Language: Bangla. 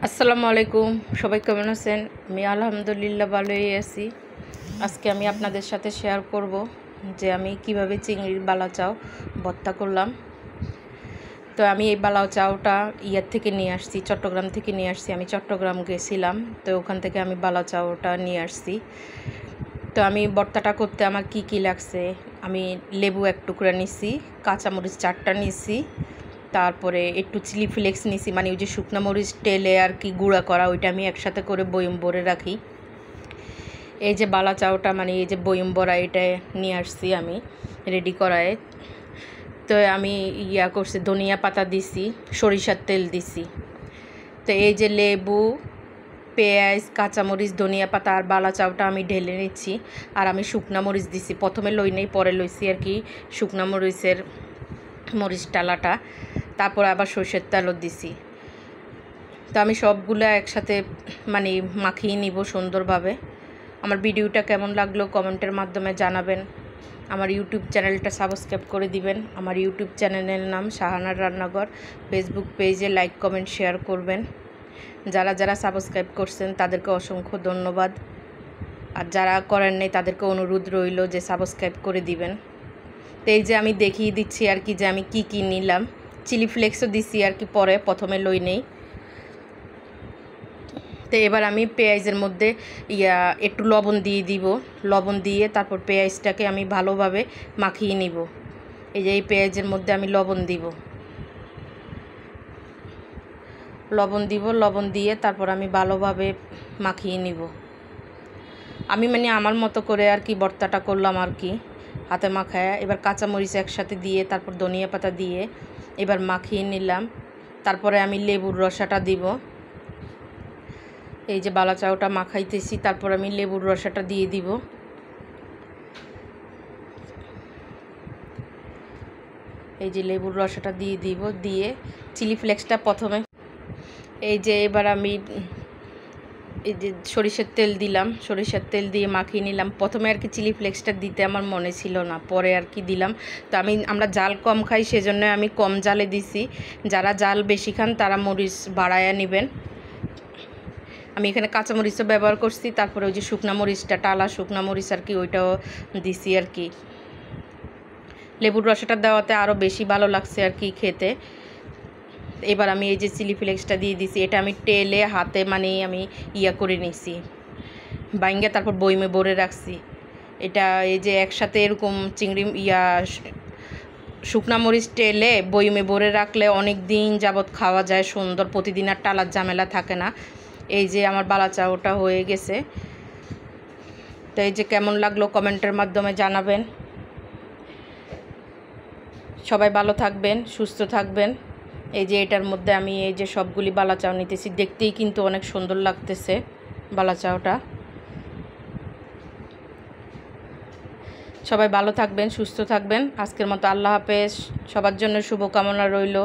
আসসালামু আলাইকুম, সবাই কেমন আছেন? আমি আলহামদুলিল্লাহ ভালোই আছি। আজকে আমি আপনাদের সাথে শেয়ার করব যে আমি কিভাবে চিংড়ির বালা চাও ভর্তা করলাম। তো আমি এই বালাও চাউটা ইয়ার থেকে নিয়ে আসছি, চট্টগ্রাম থেকে নিয়ে আসছি। আমি চট্টগ্রাম গেছিলাম, তো ওখান থেকে আমি বালা চাউটা নিয়ে আসছি। তো আমি ভর্তাটা করতে আমার কি কি লাগছে, আমি লেবু এক টুকরা নিছি, কাঁচামরিচ 4টা নিছি, তারপরে একটু চিলি ফ্লেক্স নিছি, মানে ওই যে শুকনো মরিচ টেলে আর কি গুঁড়া করা, ওইটা আমি একসাথে করে বয়ম ভরে রাখি। এই যে বালা চাউটা মানে এই যে বয়ম ভরা এটা নিয়ে আসছি আমি রেডি করায়। তো আমি ইয়া করছি, ধনিয়া পাতা দিছি, সরিষার তেল দিছি। তো এই যে লেবু, পেঁয়াজ, কাঁচামরিচ, ধনিয়া পাতা আর বালা চাউটা আমি ঢেলে নিচ্ছি। আর আমি শুকনা মরিচ দিছি, প্রথমে লই নেই পরে লইছি আর কি শুকনা মরিচের মরিচ টালাটা, তারপর আবার সর্ষের তেলও দিছি। তো আমি সবগুলো একসাথে মানে মাখিয়ে নিব সুন্দরভাবে। আমার ভিডিওটা কেমন লাগলো কমেন্টের মাধ্যমে জানাবেন। আমার ইউটিউব চ্যানেলটা সাবস্ক্রাইব করে দিবেন। আমার ইউটিউব চ্যানেলের নাম শাহানার রান্নাঘর। ফেসবুক পেজে লাইক কমেন্ট শেয়ার করবেন। যারা যারা সাবস্ক্রাইব করছেন তাদেরকে অসংখ্য ধন্যবাদ, আর যারা করেন নাই তাদেরকে অনুরোধ রইল যে সাবস্ক্রাইব করে দিবেন। তো এই যে আমি দেখিয়ে দিচ্ছি আর কি যে আমি কি কি নিলাম। চিলি ফ্লেক্সও দিছি আর কি পরে, প্রথমে লই নেই। তো এবার আমি পেঁয়াজের মধ্যে একটু লবণ দিয়ে দিব, লবণ দিয়ে তারপর পেঁয়াজটাকে আমি ভালোভাবে মাখিয়ে নিব। এই যে এই পেঁয়াজের মধ্যে আমি লবণ দিব, লবণ দিয়ে তারপর আমি ভালোভাবে মাখিয়ে নিব। আমি মানে আমার মতো করে আর কি ভর্তাটা করলাম আর কি হাতে মাখায়। এবার কাঁচামরিচ একসাথে দিয়ে তারপর ধনিয়া পাতা দিয়ে এবার মাখিয়ে নিলাম। তারপরে আমি লেবুর রসাটা দিব। এই যে বালা চাউটা মাখাইতেছি, তারপর আমি লেবুর রসাটা দিয়ে দিব। এই যে লেবুর রসাটা দিয়ে দিব, দিয়ে চিলি ফ্লেক্সটা প্রথমে এই যে এবার আমি এই যে সরিষার তেল দিলাম, সরিষার তেল দিয়ে মাখিয়ে নিলাম। প্রথমে আর কি চিলি ফ্লেক্সটা দিতে আমার মনে ছিল না, পরে আর কি দিলাম। তো আমরা জাল কম খাই সেজন্য আমি কম জালে দিছি। যারা জাল বেশি খান তারা মরিচ বাড়ায়া নেবেন। আমি এখানে কাঁচামরিচও ব্যবহার করছি, তারপরে ওই যে শুকনা মরিচটা টালা শুকনা মরিচ আর কি ওইটাও দিছি আর কি। লেবুর রসাটা দেওয়াতে আরও বেশি ভালো লাগছে আর কি খেতে। এবার আমি এই যে চিলি ফ্লেক্সটা দিয়ে দিছি, এটা আমি টেলে হাতে মানে আমি করে নিছি বাইঙ্গা, তারপর বইমে ভরে রাখছি। এটা এই যে একসাথে এরকম চিংড়ি শুকনা মরিচ টেলে বইমে ভরে রাখলে অনেক দিন যাবৎ খাওয়া যায় সুন্দর, প্রতিদিন আর টালার ঝামেলা থাকে না। এই যে আমার বালা চাউটা হয়ে গেছে। তো এই যে কেমন লাগলো কমেন্টের মাধ্যমে জানাবেন। সবাই ভালো থাকবেন, সুস্থ থাকবেন। এই যে এটার মধ্যে আমি এই যে সবগুলি বালা চাউ নিতেছি, দেখতেই কিন্তু অনেক সুন্দর লাগতেছে বালা চাউটা। সবাই ভালো থাকবেন, সুস্থ থাকবেন। আজকের মতো আল্লাহ হাফেজ। সবার জন্য শুভকামনা রইল।